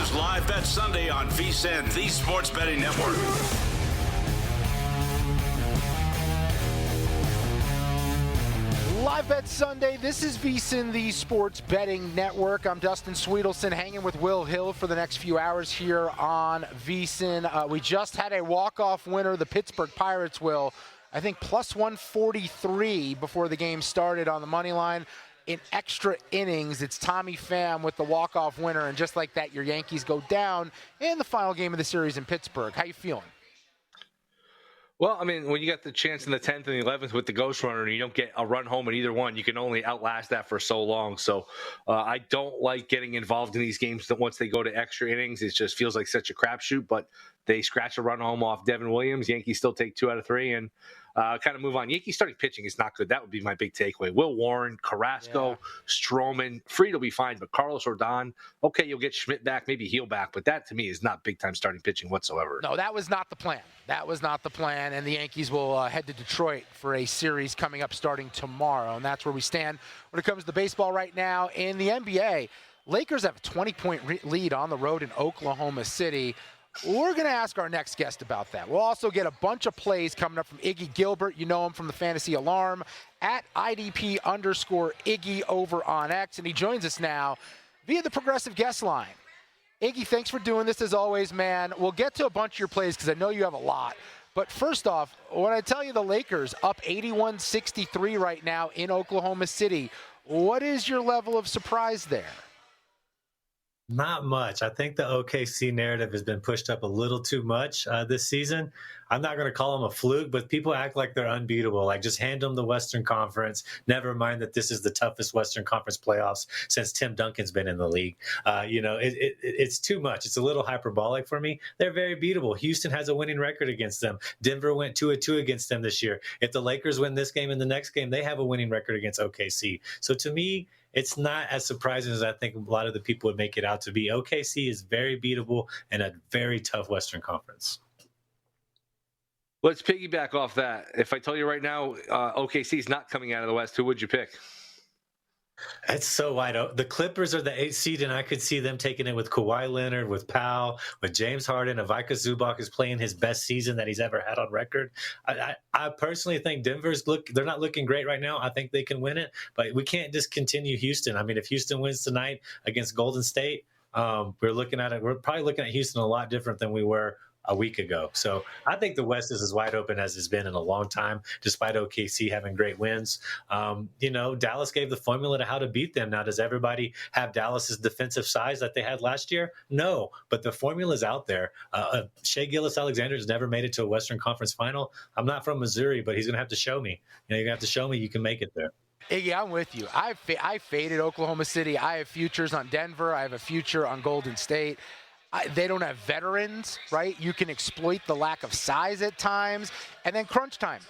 continues Live Bet Sunday on VSiN, the Sports Betting Network. Live Bet Sunday. This is VSiN, the Sports Betting Network. I'm Dustin Swedelson, hanging with Will Hill for the next few hours here on VSiN. We just had a walk-off winner, the Pittsburgh Pirates, Will. I think plus 143 before the game started on the money line. In extra innings, it's Tommy Pham with the walk-off winner, and just like that, your Yankees go down in the final game of the series in Pittsburgh. How you feeling? Well, I mean, when you got the chance in the 10th and the 11th with the ghost runner and you don't get a run home in either one, you can only outlast that for so long. So I don't like getting involved in these games that once they go to extra innings, it just feels like such a crapshoot. But they scratch a run home off Devin Williams. Yankees still take 2 out of 3 and kind of move on. Yankees starting pitching is not good. That would be my big takeaway. Will Warren, Carrasco, Stroman, Fried will be fine, but Carlos Rodon, okay, you'll get Schmidt back, maybe Heel back, but that to me is not big-time starting pitching whatsoever. No, that was not the plan. That was not the plan, and the Yankees will head to Detroit for a series coming up starting tomorrow, and that's where we stand when it comes to baseball right now. In the NBA, Lakers have a 20-point lead on the road in Oklahoma City. We're going to ask our next guest about that. We'll also get a bunch of plays coming up from Iggy Gilbert. You know him from the Fantasy Alarm, at IDP_Iggy over on X. And he joins us now via the Progressive Guest Line. Iggy, thanks for doing this as always, man. We'll get to a bunch of your plays because I know you have a lot. But first off, when I tell you the Lakers up 81-63 right now in Oklahoma City, what is your level of surprise there? Not much. I think the OKC narrative has been pushed up a little too much this season. I'm not going to call them a fluke, but people act like they're unbeatable. Like, just hand them the Western Conference. Never mind that this is the toughest Western Conference playoffs since Tim Duncan's been in the league. It's too much. It's a little hyperbolic for me. They're very beatable. Houston has a winning record against them. Denver went 2-2 against them this year. If the Lakers win this game and the next game, they have a winning record against OKC. So to me, it's not as surprising as I think a lot of the people would make it out to be. OKC is very beatable and a very tough Western Conference. Let's piggyback off that. If I tell you right now, OKC is not coming out of the West, who would you pick? It's so wide open. The Clippers are the 8th seed, and I could see them taking it with Kawhi Leonard, with Powell, with James Harden. Ivica Zubac is playing his best season that he's ever had on record. I personally think they're not looking great right now. I think they can win it, but we can't discontinue Houston. I mean, if Houston wins tonight against Golden State, we're probably looking at Houston a lot different than we were a week ago. So I think the West is as wide open as it's been in a long time, despite OKC having great wins. Dallas gave the formula to how to beat them. Now, does everybody have Dallas's defensive size that they had last year? No, but the formula is out there. Shai Gilgeous-Alexander has never made it to a Western Conference final. I'm not from Missouri, but he's going to have to show me. You're going to have to show me you can make it there. Iggy, I'm with you. I faded Oklahoma City. I have futures on Denver. I have a future on Golden State. They don't have veterans, right? You can exploit the lack of size at times. And then crunch time.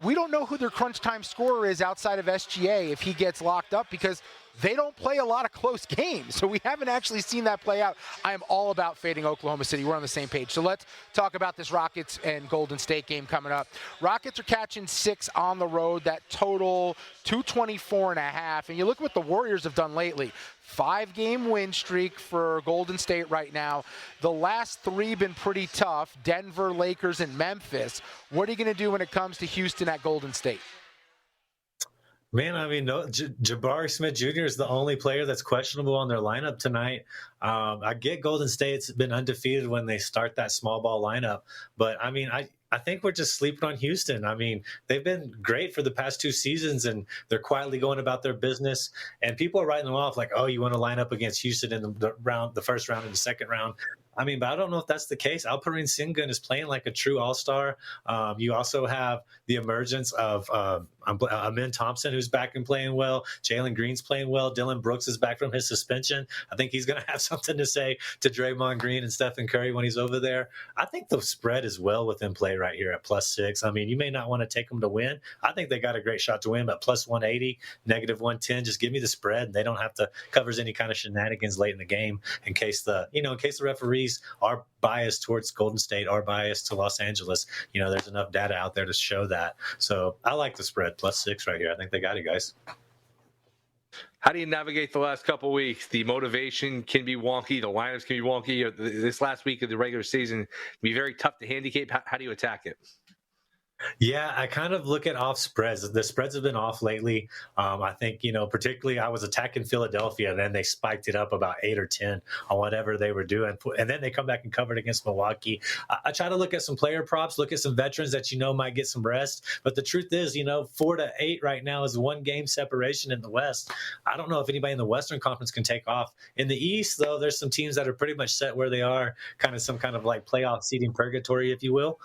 We don't know who their crunch time scorer is outside of SGA if he gets locked up, because they don't play a lot of close games. So we haven't actually seen that play out. I am all about fading Oklahoma City. We're on the same page. So let's talk about this Rockets and Golden State game coming up. Rockets are catching 6 on the road. That total 224.5. And you look at what the Warriors have done lately. 5-game win streak for Golden State right now. The last 3 been pretty tough. Denver, Lakers, and Memphis. What are you going to do when it comes to Houston at Golden State? Man, I mean, Jabari Smith Jr. is the only player that's questionable on their lineup tonight. I get Golden State's been undefeated when they start that small ball lineup, but I mean, I think we're just sleeping on Houston. I mean, they've been great for the past 2 seasons, and they're quietly going about their business. And people are writing them off like, oh, you want to line up against Houston in the first round and the second round. I mean, but I don't know if that's the case. Alperen Sengun is playing like a true all-star. You also have the emergence of Amin Thompson, who's back and playing well. Jalen Green's playing well. Dylan Brooks is back from his suspension. I think he's going to have something to say to Draymond Green and Stephen Curry when he's over there. I think the spread is well within play right here at +6. I mean, you may not want to take them to win. I think they got a great shot to win, but +180, -110, just give me the spread. And they don't have to cover any kind of shenanigans late in the game in case the referees are biased towards Golden State or biased to Los Angeles. There's enough data out there to show that. So I like the spread +6 right here. I think they got it, guys. How do you navigate the last couple of weeks? The motivation can be wonky. The lineups can be wonky. This last week of the regular season can be very tough to handicap. How do you attack it? Yeah, I kind of look at off spreads. The spreads have been off lately. I think, particularly I was attacking Philadelphia, and then they spiked it up about 8 or 10 on whatever they were doing. And then they come back and covered against Milwaukee. I try to look at some player props, look at some veterans that might get some rest. But the truth is, 4 to 8 right now is 1 game separation in the West. I don't know if anybody in the Western Conference can take off. In the East, though, there's some teams that are pretty much set where they are, kind of some kind of like playoff seeding purgatory, if you will.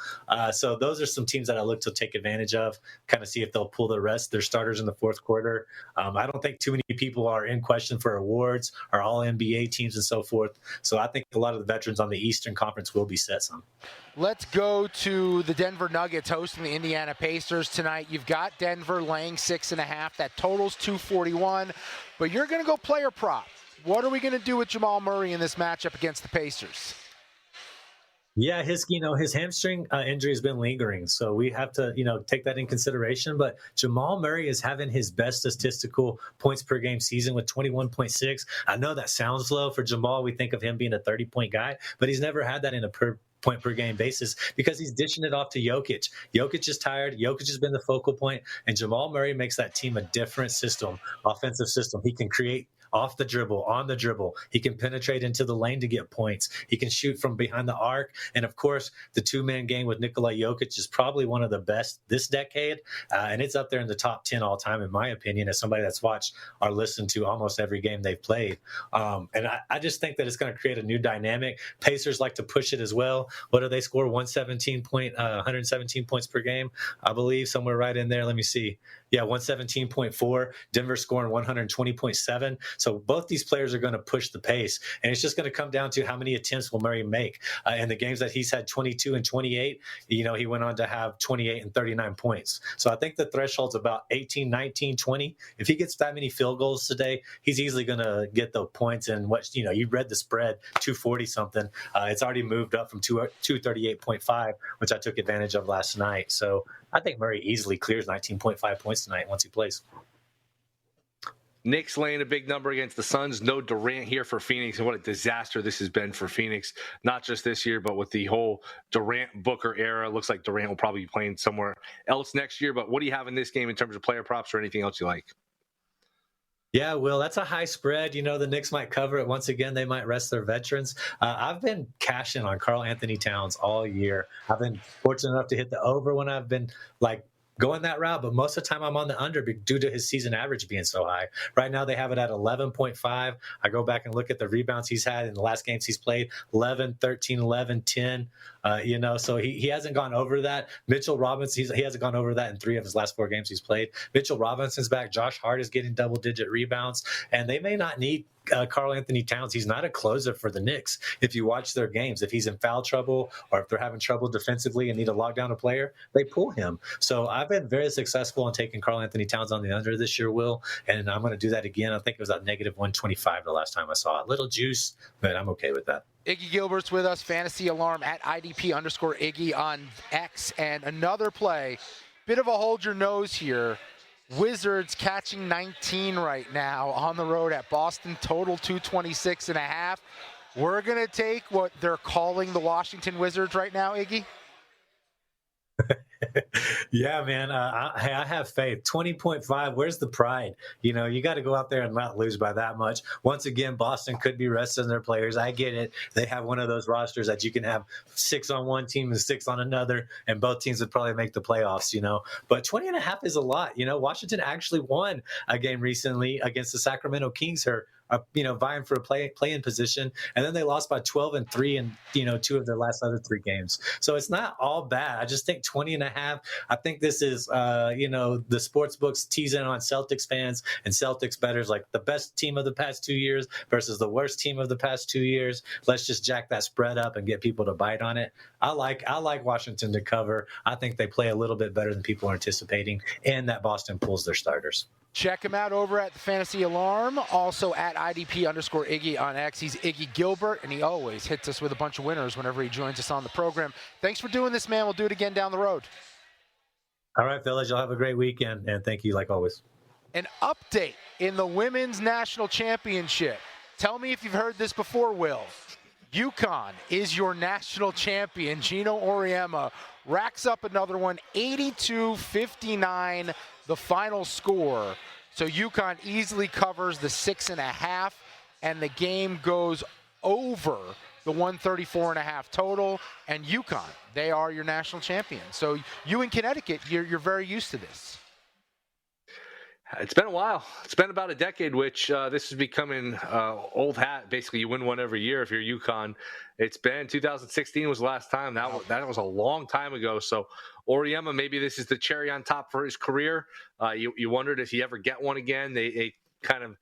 So those are some teams that I look to take advantage of, kind of see if they'll pull their starters in the fourth quarter. I don't think too many people are in question for awards or all NBA teams and so forth. So I think a lot of the veterans on the Eastern Conference will be set some. Let's go to the Denver Nuggets hosting the Indiana Pacers tonight. You've got Denver laying 6.5. That totals 241, but you're going to go player prop. What are we going to do with Jamal Murray in this matchup against the Pacers? Yeah, his hamstring injury has been lingering, so we have to take that in consideration. But Jamal Murray is having his best statistical points per game season with 21.6. I know that sounds low for Jamal. We think of him being a 30-point guy, but he's never had that in a point per game basis because he's dishing it off to Jokic. Jokic is tired. Jokic has been the focal point, and Jamal Murray makes that team a different system, offensive system. He can create off the dribble, on the dribble. He can penetrate into the lane to get points. He can shoot from behind the arc. And of course, the two-man game with Nikola Jokic is probably one of the best this decade. And it's up there in the top 10 all time, in my opinion, as somebody that's watched or listened to almost every game they've played. And I just think that it's going to create a new dynamic. Pacers like to push it as well. What do they score? 117 points per game, I believe, somewhere right in there. Let me see. Yeah, 117.4. Denver scoring 120.7. So both these players are going to push the pace, and it's just going to come down to how many attempts will Murray make. In the games that he's had 22 and 28, he went on to have 28 and 39 points. So I think the threshold's about 18, 19, 20. If he gets that many field goals today, he's easily going to get the points. And you read the spread, 240 something. It's already moved up from 238.5, which I took advantage of last night. So I think Murray easily clears 19.5 points tonight once he plays. Knicks laying a big number against the Suns. No Durant here for Phoenix, and what a disaster this has been for Phoenix, not just this year, but with the whole Durant-Booker era. Looks like Durant will probably be playing somewhere else next year, but what do you have in this game in terms of player props or anything else you like? Yeah, Will, that's a high spread. The Knicks might cover it. Once again, they might rest their veterans. I've been cashing on Karl Anthony Towns all year. I've been fortunate enough to hit the over when I've been going that route, but most of the time I'm on the under due to his season average being so high. Right now they have it at 11.5. I go back and look at the rebounds he's had in the last games he's played, 11, 13, 11, 10. So he hasn't gone over that. Mitchell Robinson, he hasn't gone over that in 3 of his last 4 games he's played. Mitchell Robinson's back. Josh Hart is getting double-digit rebounds, and they may not need Karl Anthony Towns. He's not a closer for the Knicks. If you watch their games, if he's in foul trouble or if they're having trouble defensively and need to lock down a player, they pull him. So I've been very successful in taking Karl Anthony Towns on the under this year, Will, and I'm going to do that again. I think it was at negative 125 the last time I saw it. Little juice, but I'm okay with that. Iggy Gilbert's with us, Fantasy Alarm at IDP_Iggy on X. And another play, bit of a hold your nose here. Wizards catching 19 right now on the road at Boston, total 226.5. We're going to take what they're calling the Washington Wizards right now, Iggy. Yeah, man. I have faith. 20.5. Where's the pride? You got to go out there and not lose by that much. Once again, Boston could be resting their players. I get it. They have one of those rosters that you can have 6 on one team and 6 on another, and both teams would probably make the playoffs, But 20.5 is a lot. Washington actually won a game recently against the Sacramento Kings here. Vying for a play-in position, and then they lost by 12 and 3 in 2 of their last other 3 games. So it's not all bad. I just think 20.5. I think this is the sports books teasing on Celtics fans and Celtics bettors, like the best team of the past 2 years versus the worst team of the past 2 years. Let's just jack that spread up and get people to bite on it. I like Washington to cover. I think they play a little bit better than people are anticipating, and that Boston pulls their starters. Check him out over at the Fantasy Alarm, also at IDP_Iggy on X. He's Iggy Gilbert, and he always hits us with a bunch of winners whenever he joins us on the program. Thanks for doing this, man. We'll do it again down the road. All right, fellas. Y'all have a great weekend, and thank you like always. An update in the women's national championship. Tell me if you've heard this before, Will. UConn is your national champion. Gino Auriemma racks up another one, 82-59, the final score. So UConn easily covers the 6.5, and the game goes over the 134.5 total. And UConn, they are your national champion. So you in Connecticut, you're very used to this. It's been a while. It's been about a decade, which this is becoming old hat. Basically, you win one every year if you're UConn. It's been 2016 was the last time. That was a long time ago. So Auriemma, maybe this is the cherry on top for his career. You wondered if he ever get one again. They kind of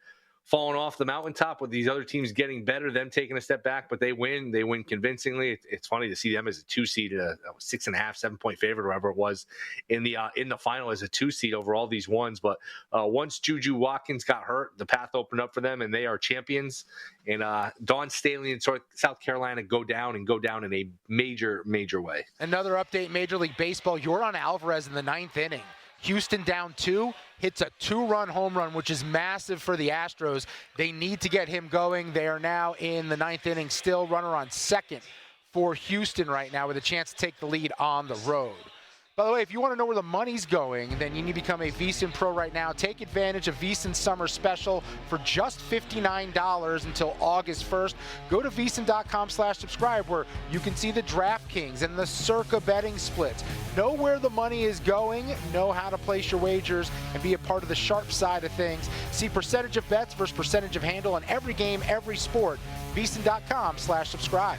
falling off the mountaintop with these other teams getting better, them taking a step back, but they win convincingly. It's funny to see them as a 2 seed, a 6.5, 7-point favorite, whatever it was in the final as a 2 seed over all these ones. But once Juju Watkins got hurt, the path opened up for them, and they are champions. And Dawn Staley in South Carolina go down in a major, major way. Another update, Major League Baseball. Yordan Alvarez in the 9th inning. Houston down 2, hits a 2-run home run, which is massive for the Astros. They need to get him going. They are now in the 9th inning, still runner on second for Houston right now with a chance to take the lead on the road. By the way, if you want to know where the money's going, then you need to become a VSiN Pro right now. Take advantage of VSiN's summer special for just $59 until August 1st. Go to VSiN.com/subscribe where you can see the DraftKings and the Circa betting splits. Know where the money is going, know how to place your wagers, and be a part of the sharp side of things. See percentage of bets versus percentage of handle on every game, every sport. VSiN.com/subscribe.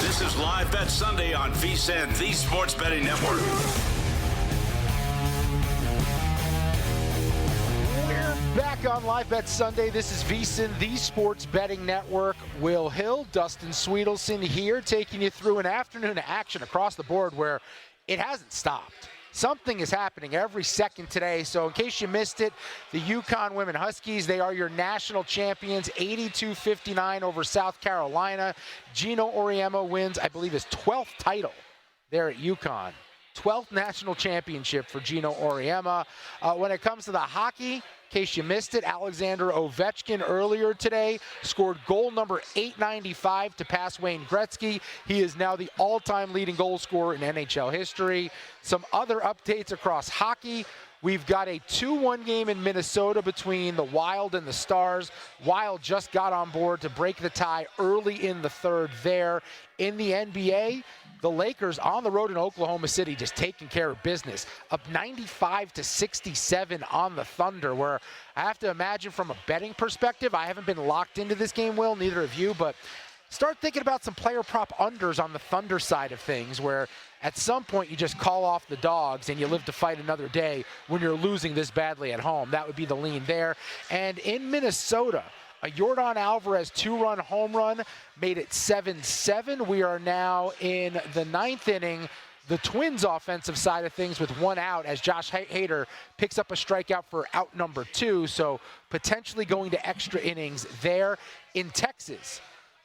This is Live Bet Sunday on VSiN, the Sports Betting Network. We're back on Live Bet Sunday. This is VSiN, the Sports Betting Network. Will Hill, Dustin Swedelson here, taking you through an afternoon of action across the board where it hasn't stopped. Something is happening every second today. So in case you missed it, the UConn Women Huskies, they are your national champions, 82-59 over South Carolina. Gino Auriemma wins, I believe, his 12th title there at UConn. 12th national championship for Gino Auriemma. When it comes to the hockey, in case you missed it, Alexander Ovechkin earlier today scored goal number 895 to pass Wayne Gretzky. He is now the all-time leading goal scorer in NHL history. Some other updates across hockey. We've got a 2-1 game in Minnesota between the Wild and the Stars. Wild just got on board to break the tie early in the third there. In the NBA, the Lakers on the road in Oklahoma City just taking care of business. Up 95-67 on the Thunder, where I have to imagine from a betting perspective, I haven't been locked into this game, Will, neither of you, but start thinking about some player prop unders on the Thunder side of things, where at some point you just call off the dogs and you live to fight another day when you're losing this badly at home. That would be the lean there. And in Minnesota, a Yordan Alvarez 2-run home run made it 7-7. We are now in the 9th inning. The Twins' offensive side of things with 1 out as Josh Hader picks up a strikeout for out number 2. So potentially going to extra innings there. In Texas,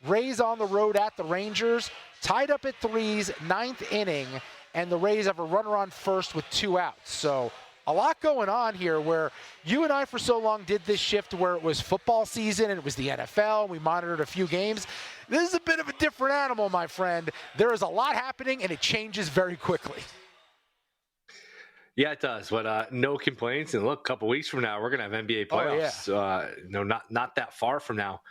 Rays on the road at the Rangers, tied up at 3s, 9th inning, and the Rays have a runner on first with 2 outs. So a lot going on here where you and I for so long did this shift where it was football season and it was the NFL and we monitored a few games. This is a bit of a different animal, my friend. There is a lot happening and it changes very quickly. Yeah, it does. But no complaints. And look, a couple weeks from now, we're going to have NBA playoffs. Oh, yeah. Not that far from now.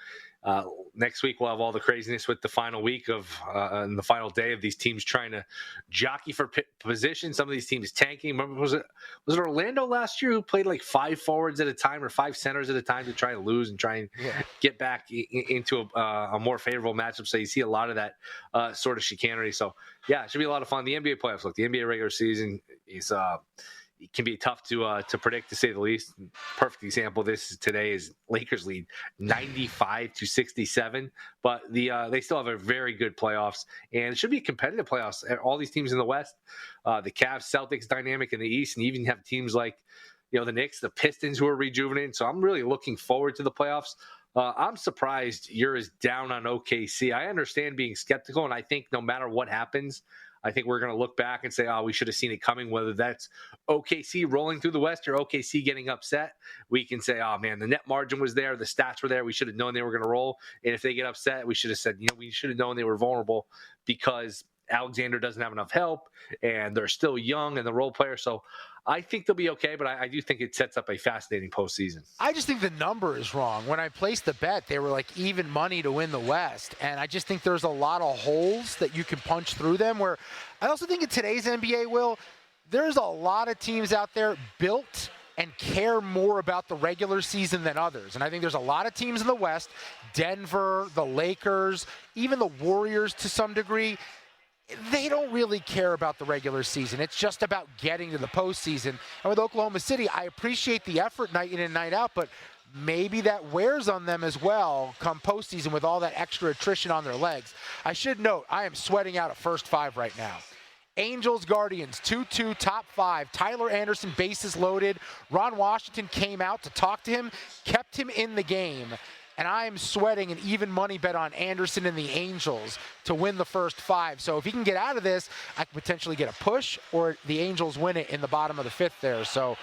Next week, we'll have all the craziness with the final week of and the final day of these teams trying to jockey for position. Some of these teams tanking. Remember, was it Orlando last year who played like 5 forwards at a time or 5 centers at a time to try to lose and try and get back into a more favorable matchup? So you see a lot of that sort of chicanery. So, yeah, it should be a lot of fun. The NBA playoffs, look, the NBA regular season is it can be tough to predict, to say the least. Perfect example of this today is Lakers lead 95-67, but they still have a very good playoffs, and it should be a competitive playoffs. All these teams in the West, the Cavs, Celtics dynamic in the East, and even have teams like the Knicks, the Pistons who are rejuvenating. So I'm really looking forward to the playoffs. I'm surprised you're as down on OKC. I understand being skeptical, and I think no matter what happens, I think we're going to look back and say, we should have seen it coming, whether that's OKC rolling through the West or OKC getting upset. We can say, man, the net margin was there. The stats were there. We should have known they were going to roll. And if they get upset, we should have said, we should have known they were vulnerable because Alexander doesn't have enough help and they're still young and the role player. So I think they'll be okay, but I do think it sets up a fascinating postseason. I just think the number is wrong. When I placed the bet, they were like even money to win the West. And I just think there's a lot of holes that you can punch through them, where I also think in today's NBA, Will, there's a lot of teams out there built and care more about the regular season than others. And I think there's a lot of teams in the West, Denver, the Lakers, even the Warriors to some degree, they don't really care about the regular season. It's just about getting to the postseason. And with Oklahoma City, I appreciate the effort night in and night out, but maybe that wears on them as well come postseason with all that extra attrition on their legs. I should note, I am sweating out a first five right now. Angels, Guardians, 2-2, top five. Tyler Anderson, bases loaded. Ron Washington came out to talk to him, kept him in the game. And I'm sweating an even money bet on Anderson and the Angels to win the first five. So if he can get out of this, I could potentially get a push, or the Angels win it in the bottom of the fifth there. So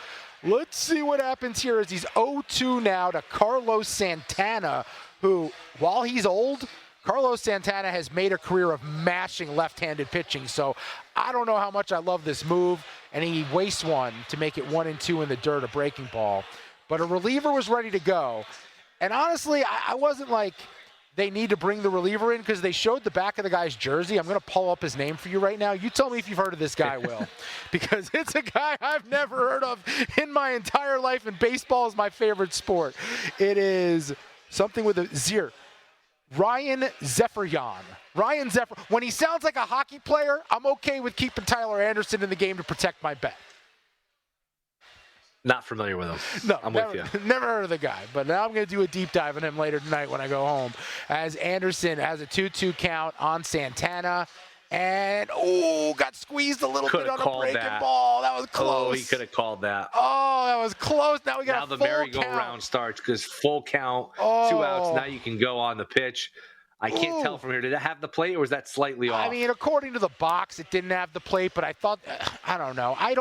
let's see what happens here as he's 0-2 now to Carlos Santana, who, while he's old, Carlos Santana has made a career of mashing left-handed pitching. So I don't know how much I love this move, and he wastes one to make it 1-2 in the dirt, a breaking ball. But a reliever was ready to go. And honestly, I wasn't like they need to bring the reliever in because they showed the back of the guy's jersey. I'm going to pull up his name for you right now. You tell me if you've heard of this guy, Will, because it's a guy I've never heard of in my entire life, and baseball is my favorite sport. It is something with a Zir. Ryan Zephyrian. Ryan Zephyr. When he sounds like a hockey player, I'm okay with keeping Tyler Anderson in the game to protect my bet. Not familiar with him. No, I'm never, with you. Never heard of the guy, but now I'm going to do a deep dive on him later tonight when I go home. As Anderson has a 2-2 count on Santana, and got squeezed a little bit on a breaking ball. That was close. Oh, he could have called that. Oh, that was close. Now we got the merry-go-round starts because full count, 2 outs. Now you can go on the pitch. I can't tell from here. Did it have the plate, or was that slightly off? I mean, according to the box, it didn't have the plate, but I thought, I don't know. I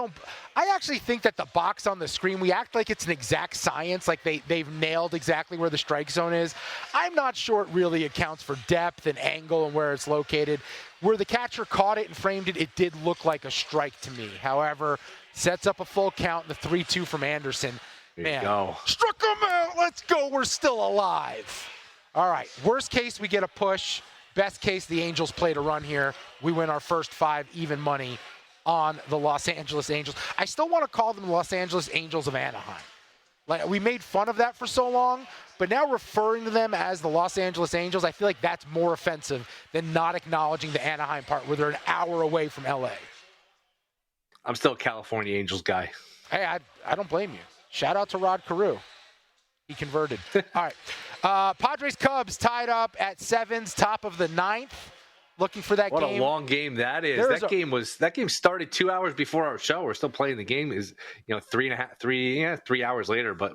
actually think that the box on the screen, we act like it's an exact science, like they've nailed exactly where the strike zone is. I'm not sure it really accounts for depth and angle and where it's located. Where the catcher caught it and framed it, it did look like a strike to me. However, sets up a full count in the 3-2 from Anderson. There you go. Struck him out. Let's go. We're still alive. All right, worst case, we get a push. Best case, the Angels play to run here. We win our first five, even money on the Los Angeles Angels. I still want to call them the Los Angeles Angels of Anaheim. Like, we made fun of that for so long, but now referring to them as the Los Angeles Angels, I feel like that's more offensive than not acknowledging the Anaheim part where they're an hour away from LA. I'm still a California Angels guy. Hey, I don't blame you. Shout out to Rod Carew. He converted. All right. Padres-Cubs tied up at 7s, top of the 9th. Looking for that game. What a long game that is. That game started 2 hours before our show. We're still playing the game. Is 3 hours later. But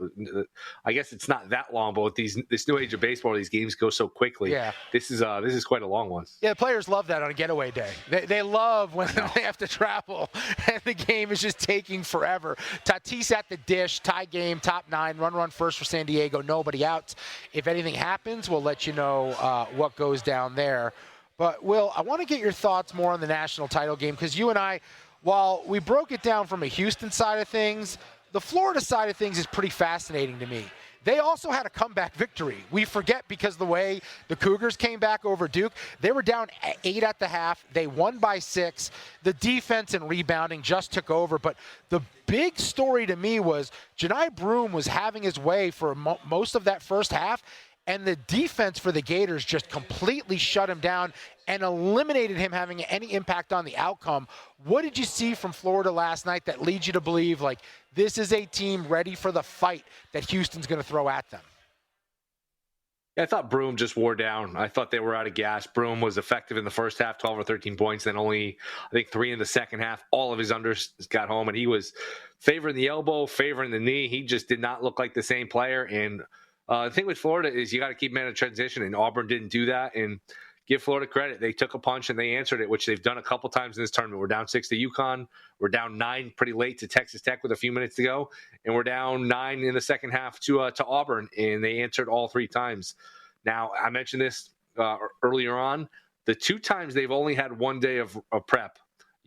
I guess it's not that long. But with this new age of baseball, these games go so quickly. Yeah. This is quite a long one. Yeah, the players love that on a getaway day. They love when they have to travel and the game is just taking forever. Tatis at the dish, tie game, top 9, run first for San Diego, nobody out. If anything happens, we'll let you know what goes down there. But, Will, I want to get your thoughts more on the national title game because you and I, while we broke it down from a Houston side of things, the Florida side of things is pretty fascinating to me. They also had a comeback victory. We forget because the way the Cougars came back over Duke, they were down 8 at the half. They won by 6. The defense and rebounding just took over. But the big story to me was Jani Broome was having his way for most of that first half. And the defense for the Gators just completely shut him down and eliminated him having any impact on the outcome. What did you see from Florida last night that leads you to believe, like, this is a team ready for the fight that Houston's going to throw at them? Yeah, I thought Broome just wore down. I thought they were out of gas. Broome was effective in the first half, 12 or 13 points, then only, I think, 3 in the second half. All of his unders got home, and he was favoring the elbow, favoring the knee. He just did not look like the same player. And the thing with Florida is you got to keep him in a transition, and Auburn didn't do that. And give Florida credit. They took a punch and they answered it, which they've done a couple times in this tournament. We're down 6 to UConn. We're down 9 pretty late to Texas Tech with a few minutes to go. And we're down 9 in the second half to Auburn, and they answered all 3 times. Now, I mentioned this earlier on. The 2 times they've only had 1 day of prep,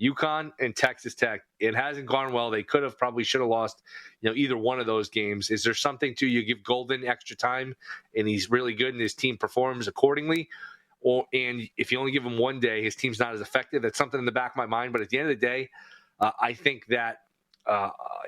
UConn and Texas Tech. It hasn't gone well. They should have lost, either one of those games. Is there something to you give Golden extra time and he's really good and his team performs accordingly? And if you only give him 1 day, his team's not as effective. That's something in the back of my mind. But at the end of the day, I think that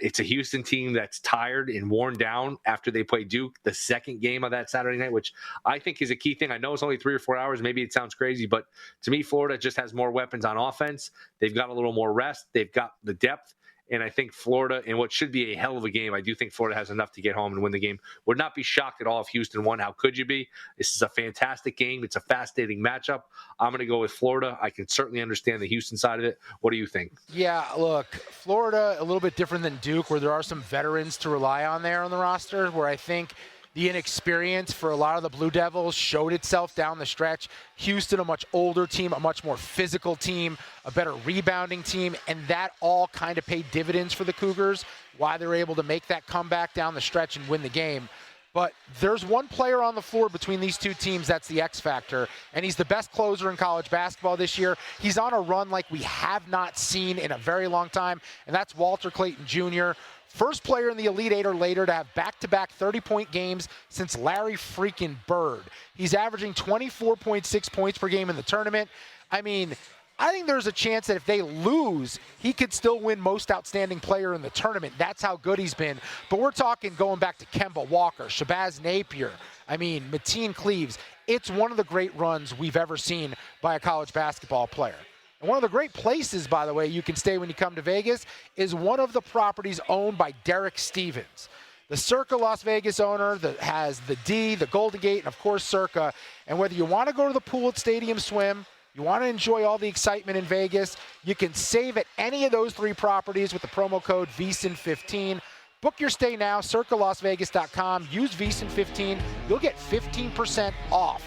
it's a Houston team that's tired and worn down after they play Duke, the second game of that Saturday night, which I think is a key thing. I know it's only 3 or 4 hours. Maybe it sounds crazy, but to me, Florida just has more weapons on offense. They've got a little more rest. They've got the depth. And I think Florida, in what should be a hell of a game, I do think Florida has enough to get home and win the game. Would not be shocked at all if Houston won. How could you be? This is a fantastic game. It's a fascinating matchup. I'm going to go with Florida. I can certainly understand the Houston side of it. What do you think? Yeah, look, Florida, a little bit different than Duke, where there are some veterans to rely on there on the roster, where I think the inexperience for a lot of the Blue Devils showed itself down the stretch. Houston, a much older team, a much more physical team, a better rebounding team, and that all kind of paid dividends for the Cougars, why they're able to make that comeback down the stretch and win the game. But there's one player on the floor between these 2 teams that's the X factor, and he's the best closer in college basketball this year. He's on a run like we have not seen in a very long time, and that's Walter Clayton Jr., first player in the Elite 8 or later to have back-to-back 30-point games since Larry freaking Bird. He's averaging 24.6 points per game in the tournament. I mean, I think there's a chance that if they lose, he could still win most outstanding player in the tournament. That's how good he's been. But we're talking going back to Kemba Walker, Shabazz Napier, Mateen Cleaves. It's one of the great runs we've ever seen by a college basketball player. And one of the great places, by the way, you can stay when you come to Vegas is one of the properties owned by Derek Stevens, the Circa Las Vegas owner that has the D, the Golden Gate, and, of course, Circa. And whether you want to go to the pool at Stadium Swim, you want to enjoy all the excitement in Vegas, you can save at any of those 3 properties with the promo code VSIN15. Book your stay now, circalasvegas.com. Use VSIN15. You'll get 15% off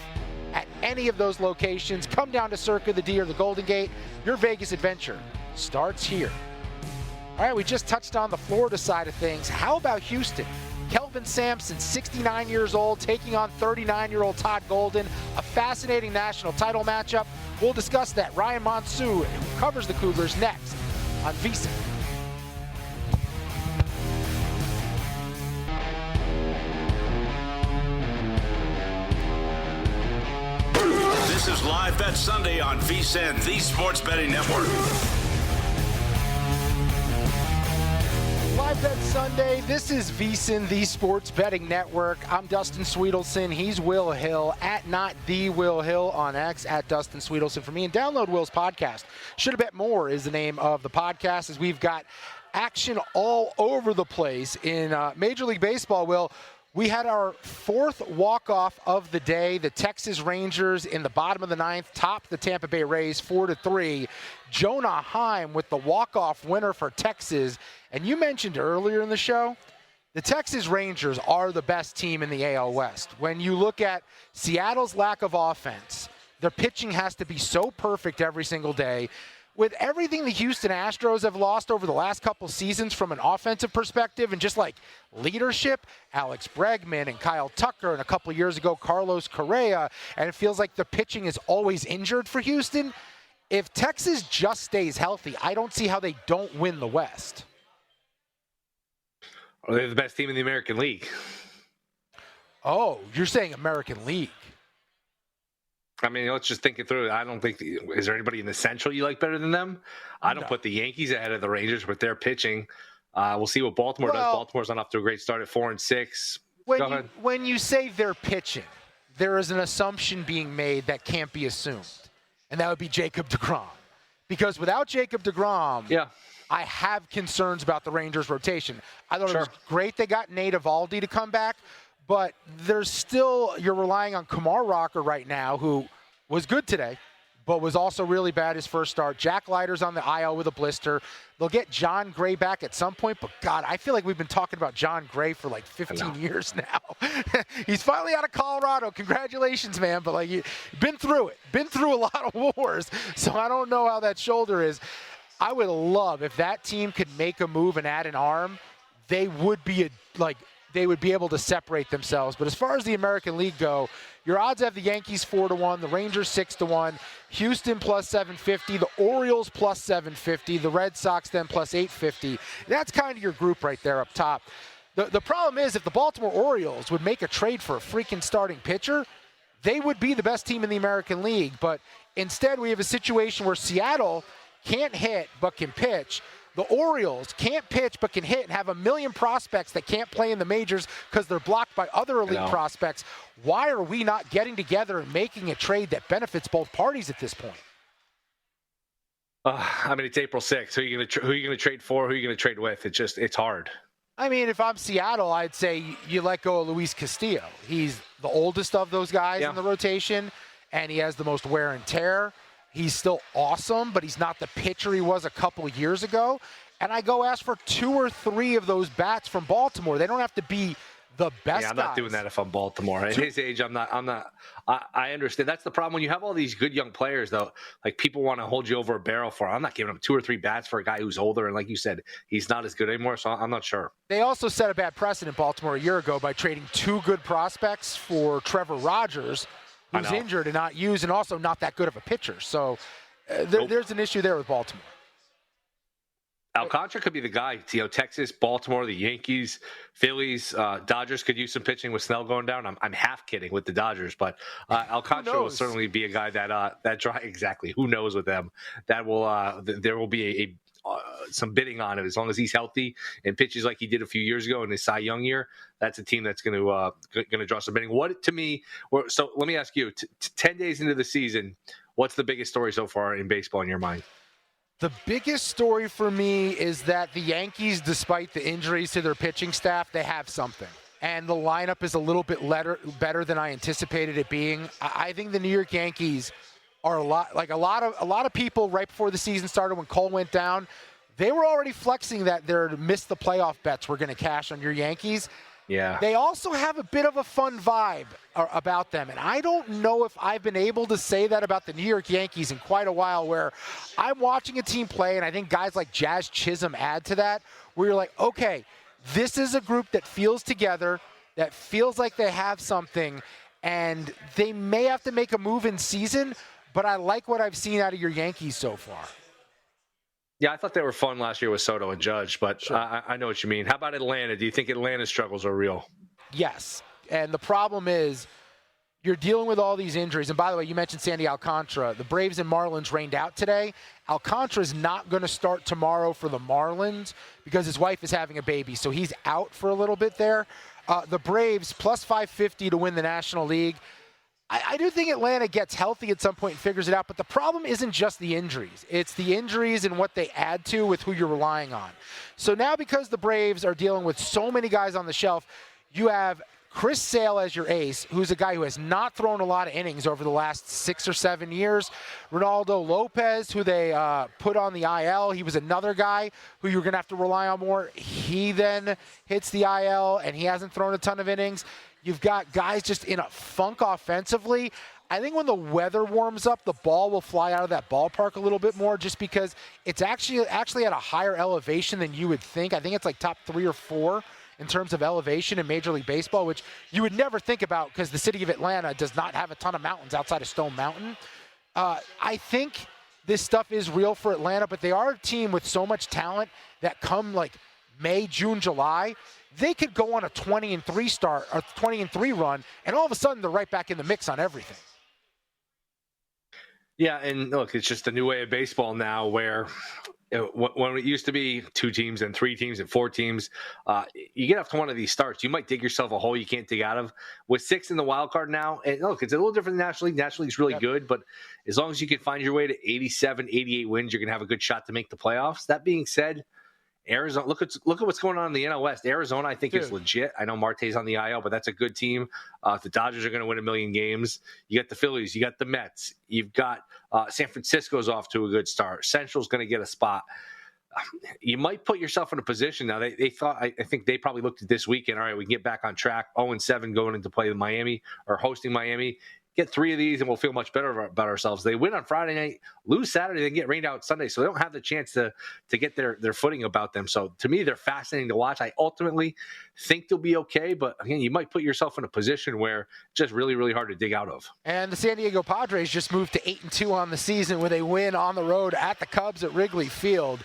at any of those locations. Come down to Circa, the D, or the Golden Gate. Your Vegas adventure starts here. All right, we just touched on the Florida side of things. How about Houston? Kelvin Sampson, 69 years old, taking on 39-year-old Todd Golden. A fascinating national title matchup. We'll discuss that. Ryan Monceaux, who covers the Cougars, next on VSiN. This is Live Bet Sunday on VSiN, the Sports Betting Network. Live Bet Sunday. This is VSiN, the Sports Betting Network. I'm Dustin Swedelson. He's Will Hill, at not the Will Hill on X, at Dustin Swedelson for me. And download Will's podcast. Should Have Bet More is the name of the podcast, as we've got action all over the place in Major League Baseball. Will, we had our 4th walk-off of the day. The Texas Rangers in the bottom of the 9th topped the Tampa Bay Rays 4-3. Jonah Heim with the walk-off winner for Texas. And you mentioned earlier in the show, the Texas Rangers are the best team in the AL West. When you look at Seattle's lack of offense, their pitching has to be so perfect every single day. With everything the Houston Astros have lost over the last couple seasons from an offensive perspective and just like leadership, Alex Bregman and Kyle Tucker, and a couple years ago, Carlos Correa, and it feels like the pitching is always injured for Houston. If Texas just stays healthy, I don't see how they don't win the West. Are they the best team in the American League? Oh, you're saying American League. I mean, let's just think it through. I don't think is there anybody in the Central you like better than them? I don't put the Yankees ahead of the Rangers with their pitching. We'll see what Baltimore does. Baltimore's on off to a great start at 4-6. When you say they're pitching, there is an assumption being made that can't be assumed, and that would be Jacob deGrom. Because without Jacob deGrom, I have concerns about the Rangers' rotation. I thought it was great they got Nate Eovaldi to come back, but there's still, you're relying on Kumar Rocker right now, who was good today, but was also really bad his first start. Jack Leiter's on the IL with a blister. They'll get John Gray back at some point, but God, I feel like we've been talking about John Gray for like 15 years now. He's finally out of Colorado. Congratulations, man. But like, you've been through it. Been through a lot of wars. So I don't know how that shoulder is. I would love if that team could make a move and add an arm. They would be they would be able to separate themselves. But as far as the American League go, your odds have the Yankees 4-1, the Rangers 6-1, Houston plus 750, the Orioles plus 750, the Red Sox then plus 850. That's kind of your group right there up top. The problem is, if the Baltimore Orioles would make a trade for a freaking starting pitcher, they would be the best team in the American League. But instead, we have a situation where Seattle can't hit but can pitch. The Orioles can't pitch but can hit and have a million prospects that can't play in the majors because they're blocked by other elite prospects. Why are we not getting together and making a trade that benefits both parties at this point? I mean, it's April 6th. Who are you going to trade for? Who are you going to trade with? It's hard. I mean, if I'm Seattle, I'd say you let go of Luis Castillo. He's the oldest of those guys in the rotation, and he has the most wear and tear. He's still awesome, but he's not the pitcher he was a couple years ago. And I go ask for 2 or 3 of those bats from Baltimore. They don't have to be the best Yeah, I'm not doing that if I'm Baltimore. At his age, I'm not. I understand. That's the problem. When you have all these good young players, though, like people want to hold you over a barrel for. I'm not giving them 2 or 3 bats for a guy who's older. And like you said, he's not as good anymore. So I'm not sure. They also set a bad precedent, Baltimore, a year ago by trading 2 good prospects for Trevor Rogers, who's injured and not used, and also not that good of a pitcher. So there's an issue there with Baltimore. Alcantara could be the guy. Texas, Baltimore, the Yankees, Phillies, Dodgers could use some pitching with Snell going down. I'm half kidding with the Dodgers, but Alcantara will certainly be a guy that exactly. Who knows with them? That will there will be some bidding on it as long as he's healthy and pitches like he did a few years ago in his Cy Young year. That's a team that's going to draw some bidding. So let me ask you: 10 days into the season, what's the biggest story so far in baseball in your mind? The biggest story for me is that the Yankees, despite the injuries to their pitching staff, they have something. And the lineup is a little bit better than I anticipated it being. I think the New York Yankees are a lot of people right before the season started when Cole went down, they were already flexing that their miss the playoff bets were going to cash on your Yankees. Yeah. They also have a bit of a fun vibe about them. And I don't know if I've been able to say that about the New York Yankees in quite a while, where I'm watching a team play, and I think guys like Jazz Chisholm add to that, where you're like, okay, this is a group that feels together, that feels like they have something, and they may have to make a move in season, but I like what I've seen out of your Yankees so far. Yeah, I thought they were fun last year with Soto and Judge, but sure. I know what you mean. How about Atlanta? Do you think Atlanta's struggles are real? Yes, and the problem is you're dealing with all these injuries. And by the way, you mentioned Sandy Alcantara. The Braves and Marlins rained out today. Alcantara's not going to start tomorrow for the Marlins because his wife is having a baby, so he's out for a little bit there. The Braves, plus 550 to win the National League. I do think Atlanta gets healthy at some point and figures it out, but the problem isn't just the injuries. It's the injuries and what they add to with who you're relying on. So now, because the Braves are dealing with so many guys on the shelf, you have Chris Sale as your ace, who's a guy who has not thrown a lot of innings over the last 6 or 7 years. Ronaldo Lopez, who they put on the IL, he was another guy who you're going to have to rely on more. He then hits the IL, and he hasn't thrown a ton of innings. You've got guys just in a funk offensively. I think when the weather warms up, the ball will fly out of that ballpark a little bit more, just because it's actually at a higher elevation than you would think. I think it's like top 3 or 4 in terms of elevation in Major League Baseball, which you would never think about because the city of Atlanta does not have a ton of mountains outside of Stone Mountain. I think this stuff is real for Atlanta, but they are a team with so much talent that come like May, June, July, they could go on a 20-3 run, and all of a sudden they're right back in the mix on everything. Yeah, and look, it's just a new way of baseball now where when it used to be 2 teams and 3 teams and 4 teams, you get off to one of these starts, you might dig yourself a hole you can't dig out of. With 6 in the wild card now, and look, it's a little different than National League. National League's really good, but as long as you can find your way to 87, 88 wins, you're going to have a good shot to make the playoffs. That being said, Arizona, look at what's going on in the NL West. Arizona, I think, is legit. I know Marte's on the IL, but that's a good team. The Dodgers are going to win 1 million games. You got the Phillies, you got the Mets, you've got San Francisco's off to a good start. Central's going to get a spot. You might put yourself in a position now. They thought, I think they probably looked at this weekend. All right, we can get back on track. 0-7 going into play with Miami or hosting Miami. Get 3 of these and we'll feel much better about ourselves. They win on Friday night, lose Saturday, then get rained out Sunday. So they don't have the chance to get their footing about them. So to me, they're fascinating to watch. I ultimately think they'll be okay. But again, you might put yourself in a position where it's just really, really hard to dig out of. And the San Diego Padres just moved to 8-2 on the season when they win on the road at the Cubs at Wrigley Field.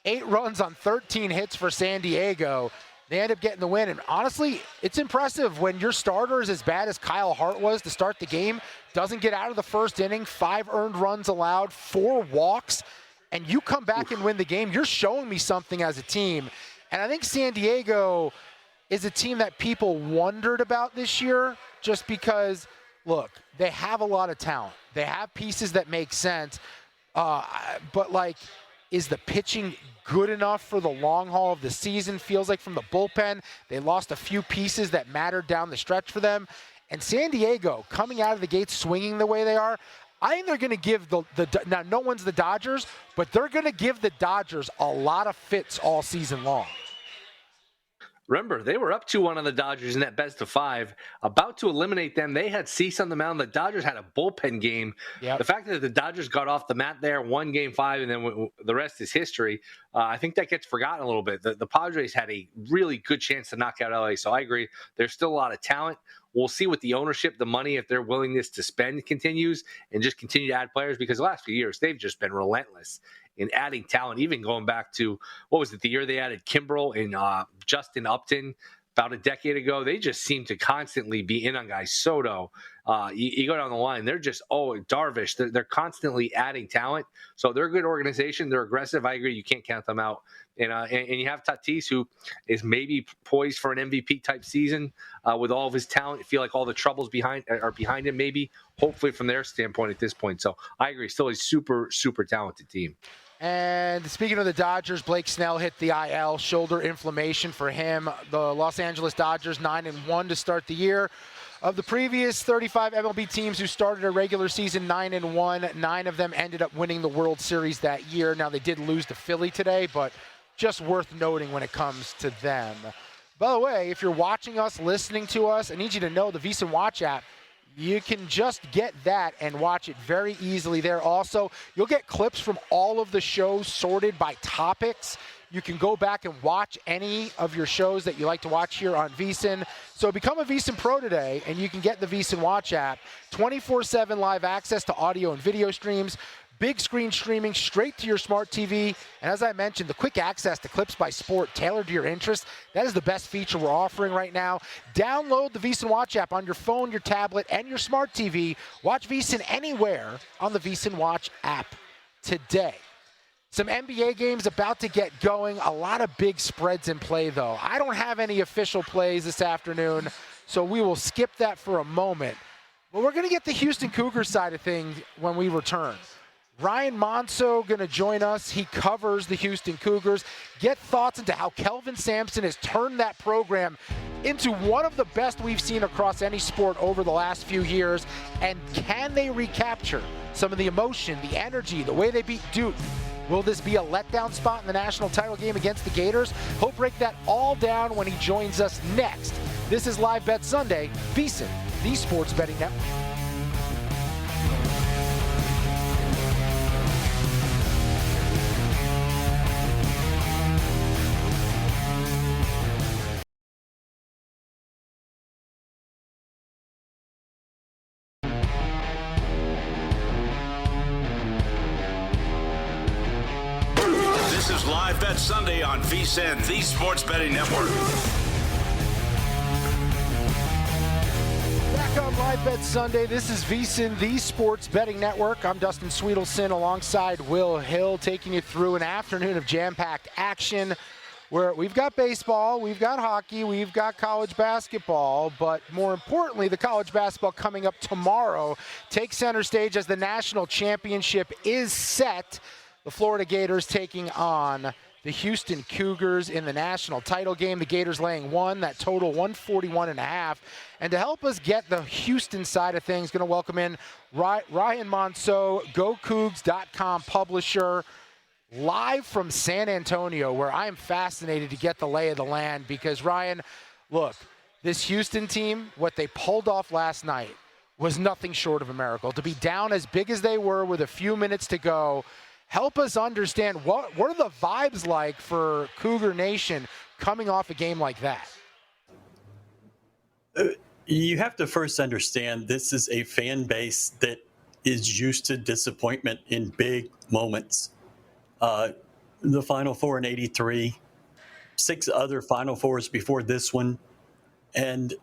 8 runs on 13 hits for San Diego. They end up getting the win. And honestly, it's impressive when your starter is as bad as Kyle Hart was to start the game, doesn't get out of the first inning, 5 earned runs allowed, 4 walks, and you come back and win the game. You're showing me something as a team. And I think San Diego is a team that people wondered about this year just because, look, they have a lot of talent. They have pieces that make sense. But, like, is the pitching good enough for the long haul of the season? Feels like from the bullpen, they lost a few pieces that mattered down the stretch for them. And San Diego, coming out of the gate swinging the way they are, I think they're going to give now no one's the Dodgers, but they're going to give the Dodgers a lot of fits all season long. Remember, they were up 2-1 on the Dodgers in that best of 5, about to eliminate them. They had Cease on the mound. The Dodgers had a bullpen game. Yep. The fact that the Dodgers got off the mat there, won Game 5, and then the rest is history, I think that gets forgotten a little bit. The Padres had a really good chance to knock out LA, so I agree. There's still a lot of talent. We'll see what the ownership, the money, if their willingness to spend continues and just continue to add players, because the last few years, they've just been relentless in adding talent, even going back to, what was it, the year they added Kimbrel and Justin Upton about a decade ago. They just seem to constantly be in on guys. Soto, you go down the line, they're just, Darvish. They're constantly adding talent. So they're a good organization. They're aggressive. I agree. You can't count them out. And you have Tatis, who is maybe poised for an MVP type season with all of his talent. I feel like all the troubles are behind him, maybe, hopefully from their standpoint at this point. So I agree. Still a super, super talented team. And speaking of the Dodgers, Blake Snell hit the IL, shoulder inflammation for him. The Los Angeles Dodgers 9-1 to start the year. Of the previous 35 MLB teams who started a regular season 9-1, 9 of them ended up winning the World Series that year. Now, they did lose to Philly today, but just worth noting when it comes to them. By the way, if you're watching us, listening to us, I need you to know the VSiN Watch app, you can just get that and watch it very easily there. Also, you'll get clips from all of the shows sorted by topics. You can go back and watch any of your shows that you like to watch here on VSiN. So become a VSiN Pro today, and you can get the VSiN Watch app. 24/7 live access to audio and video streams. Big screen streaming straight to your smart TV. And as I mentioned, the quick access to clips by sport tailored to your interests. That is the best feature we're offering right now. Download the VSiN Watch app on your phone, your tablet, and your smart TV. Watch VSiN anywhere on the VSiN Watch app today. Some NBA games about to get going. A lot of big spreads in play, though. I don't have any official plays this afternoon, so we will skip that for a moment. But we're going to get the Houston Cougars side of things when we return. Ryan Monceaux going to join us. He covers the Houston Cougars. Get thoughts into how Kelvin Sampson has turned that program into one of the best we've seen across any sport over the last few years. And can they recapture some of the emotion, the energy, the way they beat Duke? Will this be a letdown spot in the national title game against the Gators? He'll break that all down when he joins us next. This is Live Bet Sunday, VSiN, the Sports Betting Network. This is Live Bet Sunday on VSiN, the Sports Betting Network. Back on Live Bet Sunday, this is VSiN, the Sports Betting Network. I'm Dustin Swedelson alongside Will Hill, taking you through an afternoon of jam-packed action where we've got baseball, we've got hockey, we've got college basketball, but more importantly, the college basketball coming up tomorrow takes center stage as the national championship is set. The Florida Gators taking on the Houston Cougars in the national title game. The Gators laying 1, that total 141.5. And to help us get the Houston side of things, going to welcome in Ryan Monceaux, GoCougs.com publisher, live from San Antonio, where I am fascinated to get the lay of the land. Because, Ryan, look, this Houston team, what they pulled off last night was nothing short of a miracle. To be down as big as they were with a few minutes to go, help us understand what are the vibes like for Cougar Nation coming off a game like that? You have to first understand this is a fan base that is used to disappointment in big moments. The Final Four in '83, 6 other Final Fours before this one. And,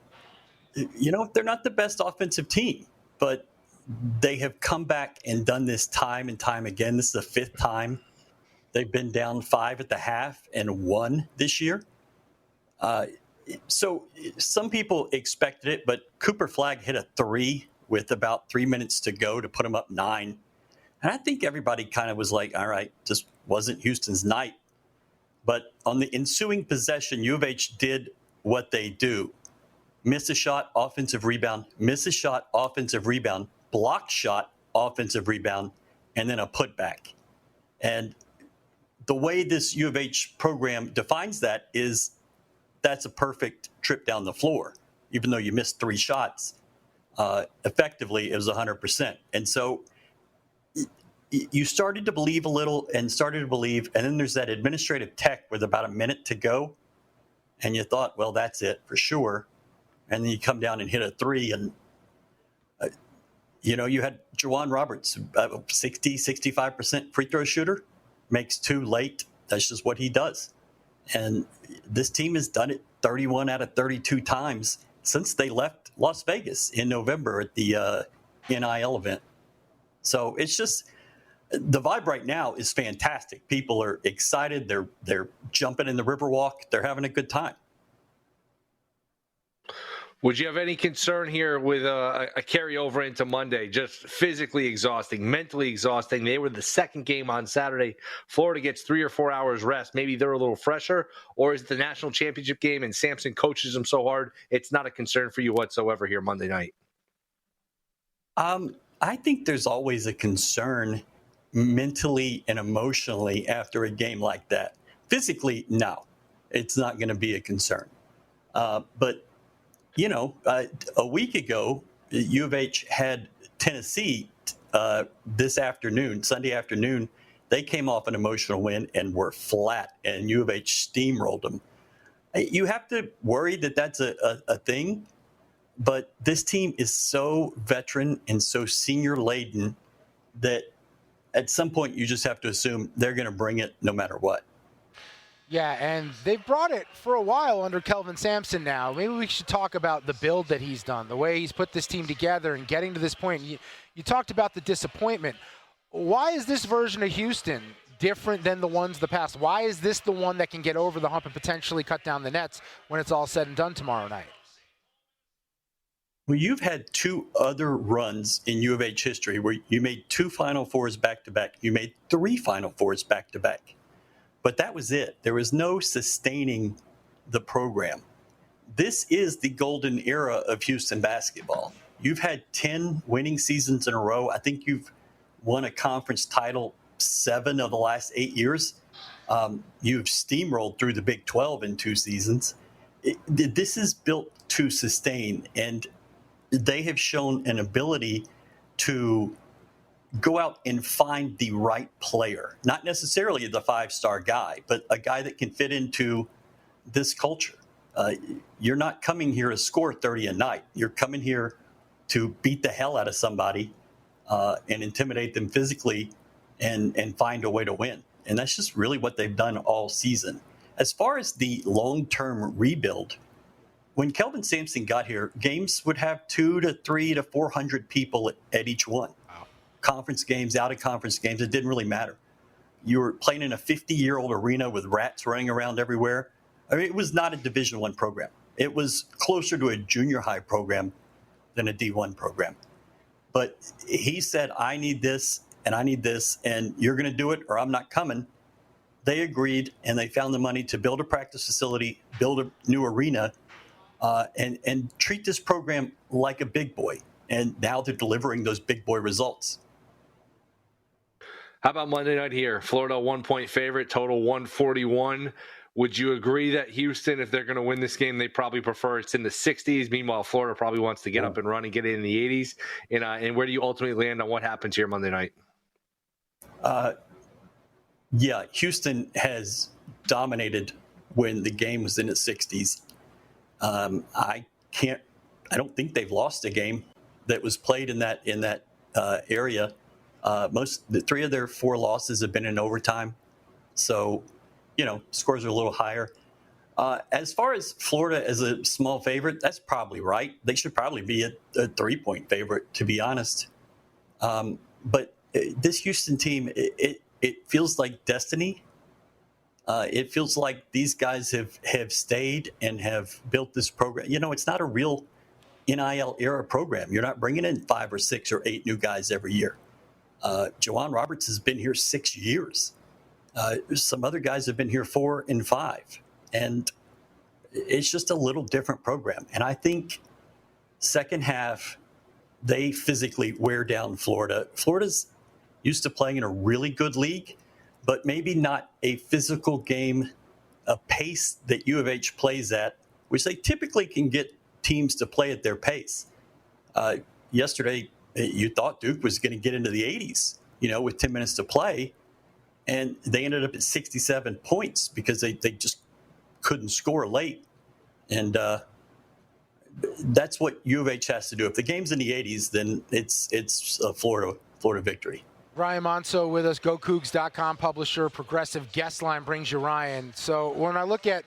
they're not the best offensive team, but they have come back and done this time and time again. This is the 5th time they've been down 5 at the half and won this year. So some people expected it, but Cooper Flagg hit a 3 with about 3 minutes to go to put them up 9. And I think everybody kind of was like, all right, just wasn't Houston's night. But on the ensuing possession, U of H did what they do. Miss a shot, offensive rebound, miss a shot, offensive rebound, block shot, offensive rebound, and then a putback. And the way this U of H program defines that is that's a perfect trip down the floor. Even though you missed 3 shots, effectively it was 100%. And so you started to believe a little and then there's that administrative tech with about a minute to go. And you thought, well, that's it for sure. And then you come down and hit a 3 and, you had Juwan Roberts, 65% free throw shooter, makes 2 late. That's just what he does. And this team has done it 31 out of 32 times since they left Las Vegas in November at the NIL event. So it's just the vibe right now is fantastic. People are excited. They're jumping in the Riverwalk. They're having a good time. Would you have any concern here with a carryover into Monday? Just physically exhausting, mentally exhausting. They were the second game on Saturday. Florida gets 3 or 4 hours rest. Maybe they're a little fresher. Or is it the national championship game and Sampson coaches them so hard it's not a concern for you whatsoever here Monday night? I think there's always a concern mentally and emotionally after a game like that. Physically, no, it's not going to be a concern. But a week ago, U of H had Tennessee this afternoon, Sunday afternoon. They came off an emotional win and were flat, and U of H steamrolled them. You have to worry that that's a thing, but this team is so veteran and so senior-laden that at some point you just have to assume they're going to bring it no matter what. Yeah, and they've brought it for a while under Kelvin Sampson now. Maybe we should talk about the build that he's done, the way he's put this team together and getting to this point. You talked about the disappointment. Why is this version of Houston different than the ones of the past? Why is this the one that can get over the hump and potentially cut down the nets when it's all said and done tomorrow night? Well, you've had 2 other runs in U of H history where you made 2 Final Fours back-to-back. You made 3 Final Fours back-to-back. But that was it. There was no sustaining the program. This is the golden era of Houston basketball. You've had 10 winning seasons in a row. I think you've won a conference title 7 of the last 8 years. You've steamrolled through the Big 12 in 2 seasons. This is built to sustain, and they have shown an ability to go out and find the right player, not necessarily the 5-star guy, but a guy that can fit into this culture. You're not coming here to score 30 a night. You're coming here to beat the hell out of somebody and intimidate them physically and find a way to win. And that's just really what they've done all season. As far as the long-term rebuild, when Kelvin Sampson got here, games would have 200 to 300 to 400 people at each one. Conference games, out-of-conference games, it didn't really matter. You were playing in a 50-year-old arena with rats running around everywhere. I mean, it was not a Division I program. It was closer to a junior high program than a D1 program. But he said, I need this, and you're going to do it, or I'm not coming. they agreed and they found the money to build a practice facility, build a new arena, and treat this program like a big boy. And now they're delivering those big boy results. How about Monday night here? Florida 1-point favorite, total 141. Would you agree that Houston, if they're going to win this game, they probably prefer it's in the 60s? Meanwhile, Florida probably wants to get up and run and get it in the 80s. And where do you ultimately land on what happens here Monday night? Yeah, Houston has dominated when the game was in the 60s. I don't think they've lost a game that was played in that area. The 3 of their 4 losses have been in overtime. So, scores are a little higher. As far as Florida as a small favorite, that's probably right. They should probably be a 3-point favorite, to be honest. But this Houston team, it feels like destiny. It feels like these guys have stayed and have built this program. It's not a real NIL era program. You're not bringing in 5 or 6 or 8 new guys every year. Juwan Roberts has been here 6 years. Some other guys have been here 4 and 5. And it's just a little different program. And I think second half, they physically wear down Florida. Florida's used to playing in a really good league, but maybe not a physical game, a pace that U of H plays at, which they typically can get teams to play at their pace. Yesterday, you thought Duke was going to get into the 80s, with 10 minutes to play, and they ended up at 67 points because they just couldn't score late. And that's what U of H has to do. If the game's in the 80s, then it's a Florida victory. Ryan Monceaux with us, GoCougs.com publisher. Progressive Guest Line brings you Ryan. So when I look at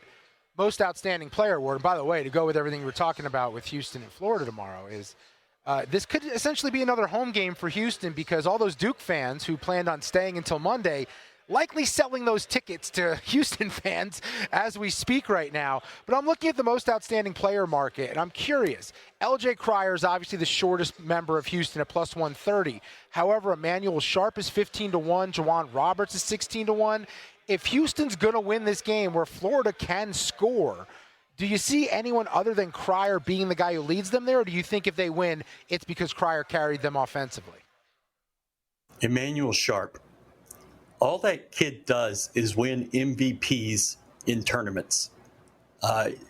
most outstanding player award, and by the way, to go with everything we're talking about with Houston and Florida tomorrow, is this could essentially be another home game for Houston, because all those Duke fans who planned on staying until Monday likely selling those tickets to Houston fans as we speak right now. But I'm looking at the most outstanding player market, and I'm curious. LJ Cryer is obviously the shortest member of Houston at plus 130. However, Emmanuel Sharp is 15-1. Juwan Roberts is 16-1. If Houston's going to win this game where Florida can score, do you see anyone other than Cryer being the guy who leads them there, or do you think if they win, it's because Cryer carried them offensively? Emmanuel Sharp. All that kid does is win MVPs in tournaments.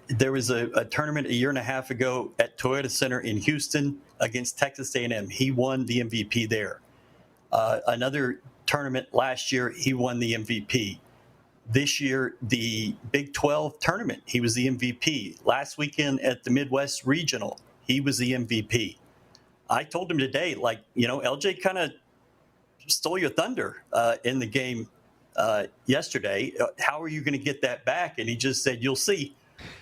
There was a tournament a year and a half ago at Toyota Center in Houston against Texas A&M. He won the MVP there. Another tournament last year, he won the MVP. This year, the Big 12 tournament, he was the MVP. Last weekend at the Midwest Regional, he was the MVP. I told him today, LJ kind of stole your thunder in the game yesterday. How are you going to get that back? And he just said, you'll see.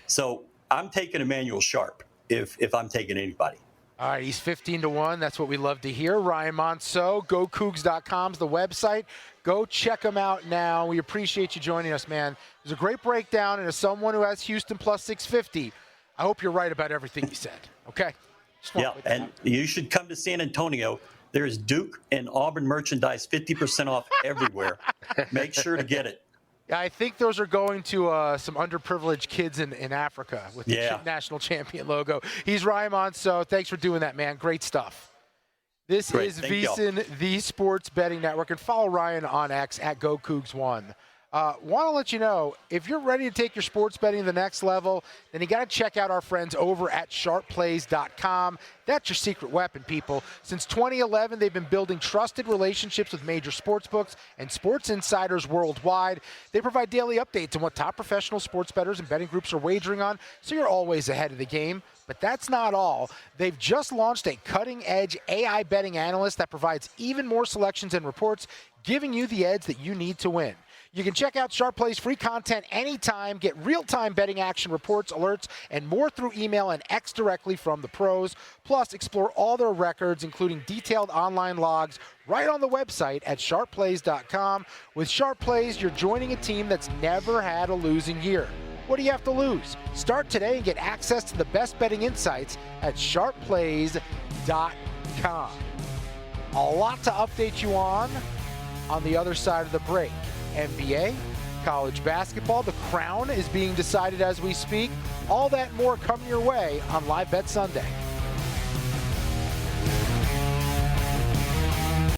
So I'm taking Emmanuel Sharp if I'm taking anybody. All right, he's 15-1. That's what we love to hear. Ryan Monceaux, GoCougs.com is the website. Go check him out now. We appreciate you joining us, man. It was a great breakdown, and as someone who has Houston plus 650, I hope you're right about everything you said. Okay? Yeah, and you should come to San Antonio. There's Duke and Auburn merchandise 50% off everywhere. Make sure to get it. Yeah, I think those are going to some underprivileged kids in Africa with the national champion logo. He's Ryan Monceaux. Thanks for doing that, man. Great stuff. This is VSiN, the Sports Betting Network. And follow Ryan on X at GoCougs1. Want to let you know, if you're ready to take your sports betting to the next level, then you got to check out our friends over at sharpplays.com. That's your secret weapon, people. Since 2011, they've been building trusted relationships with major sportsbooks and sports insiders worldwide. They provide daily updates on what top professional sports bettors and betting groups are wagering on, so you're always ahead of the game. But that's not all. They've just launched a cutting-edge AI betting analyst that provides even more selections and reports, giving you the edge that you need to win. You can check out Sharp Play's free content anytime, get real-time betting action reports, alerts, and more through email and X directly from the pros. Plus, explore all their records, including detailed online logs, right on the website at sharpplays.com. With Sharp Plays, you're joining a team that's never had a losing year. What do you have to lose? Start today and get access to the best betting insights at sharpplays.com. A lot to update you on the other side of the break. NBA, college basketball. The crown is being decided as we speak. All that and more coming your way on Live Bet Sunday.